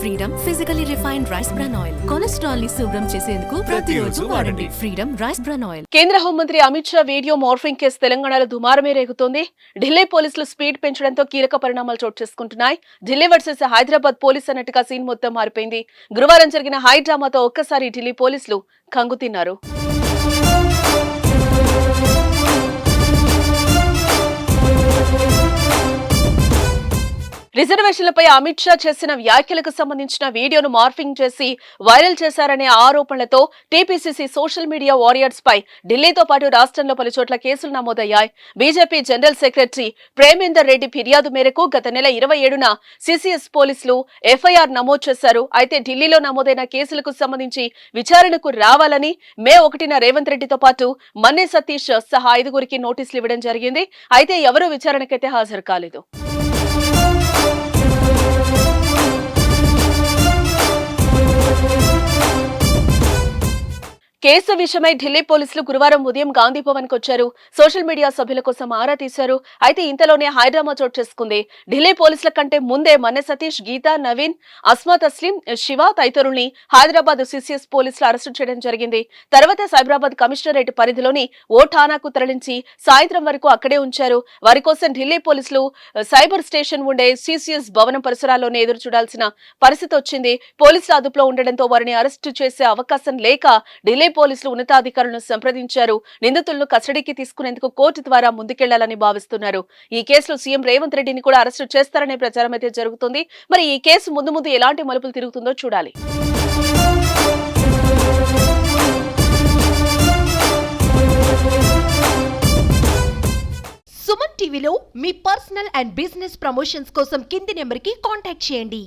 Freedom physically refined rice bran oil cholesterol ని శుభ్రం చేసేందుకు ప్రతిరోజు వాడండి ఫ్రీడమ్ రైస్ బ్రాన్ ఆయిల్. కేంద్ర హోంమంత్రి Amit Shah video morphing case తెలంగాణలో దుమారమే రేగుతోంది. ఢిల్లీ పోలీసులు స్పీడ్ పెంచడంతో కీలక పరిణామాలు చోటు చేసుకుంటున్నాయి. ఢిల్లీ వర్సెస్ హైదరాబాద్ పోలీస్ అన్నట్టుగా సీన్ మొత్తం మారిపోయింది. గురువారం జరిగిన హై డ్రామాతో ఒక్కసారి ఢిల్లీ పోలీసులు కంగుతిన్నారు. రిజర్వేషన్లపై అమిత్ షా చేసిన వ్యాఖ్యలకు సంబంధించిన వీడియోను మార్ఫింగ్ చేసి వైరల్ చేశారనే ఆరోపణలతో టీపీసీసీ సోషల్ మీడియా వారియర్స్ పై ఢిల్లీతో పాటు రాష్ట్రంలో పలుచోట్ల కేసులు నమోదయ్యాయి. BJP general secretary Premender Reddy ఫిర్యాదు మేరకు గత నెల 27న సీసీఎస్ పోలీసులు ఎఫ్ఐఆర్ నమోదు చేశారు. అయితే ఢిల్లీలో నమోదైన కేసులకు సంబంధించి విచారణకు రావాలని మే 1న రేవంత్ రెడ్డితో పాటు మన్నే సతీష్ సహా 5గురికి నోటీసులు ఇవ్వడం జరిగింది. అయితే ఎవరూ విచారణకైతే హాజరు కాలేదు. కేసు విషయమై ఢిల్లీ పోలీసులు గురువారం ఉదయం గాంధీ భవన్ కు వచ్చారు. సోషల్ మీడియా సభ్యుల కోసం ఆరా తీశారు. అయితే ఇంతలోనే హైడ్రామా చోటు చేసుకుంది. ఢిల్లీ పోలీసుల కంటే ముందే మన్నె సతీష్, గీతా, నవీన్, అస్మా తస్లీం, శివ తదితరుల్ని హైదరాబాద్ సీసీఎస్ పోలీసులు అరెస్టు చేయడం జరిగింది. తర్వాత సైబరాబాద్ కమిషనరేట్ పరిధిలోని ఓ ఠానాకు తరలించి సాయంత్రం వరకు అక్కడే ఉంచారు. వారి కోసం ఢిల్లీ పోలీసులు సైబర్ స్టేషన్ ఉండే సీసీఎస్ భవనం పరిసరాల్లోనే ఎదురు చూడాల్సిన పరిస్థితి వచ్చింది. పోలీసుల అదుపులో ఉండడంతో వారిని అరెస్టు చేసే అవకాశం లేక ఢిల్లీ పోలీసులు ఉన్నతాధికారులను సంప్రదించారు. నిందితులను కస్టడీకి తీసుకునేందుకు కోర్టు ద్వారా ముందుకెళ్లాలని భావిస్తున్నారు. ఈ కేసులో సీఎం రేవంత్ రెడ్డిని కూడా అరెస్టు చేస్తారనే ప్రచారం అయితే జరుగుతుంది. మరి ఈ కేసు ముందు ముందు ఎలాంటి మలుపులు తిరుగుతుందో చూడాలి. సుమన్ టీవీలో మీ పర్సనల్ అండ్ బిజినెస్ ప్రమోషన్స్ కోసం కింది నెంబర్కి కాంటాక్ట్ చేయండి.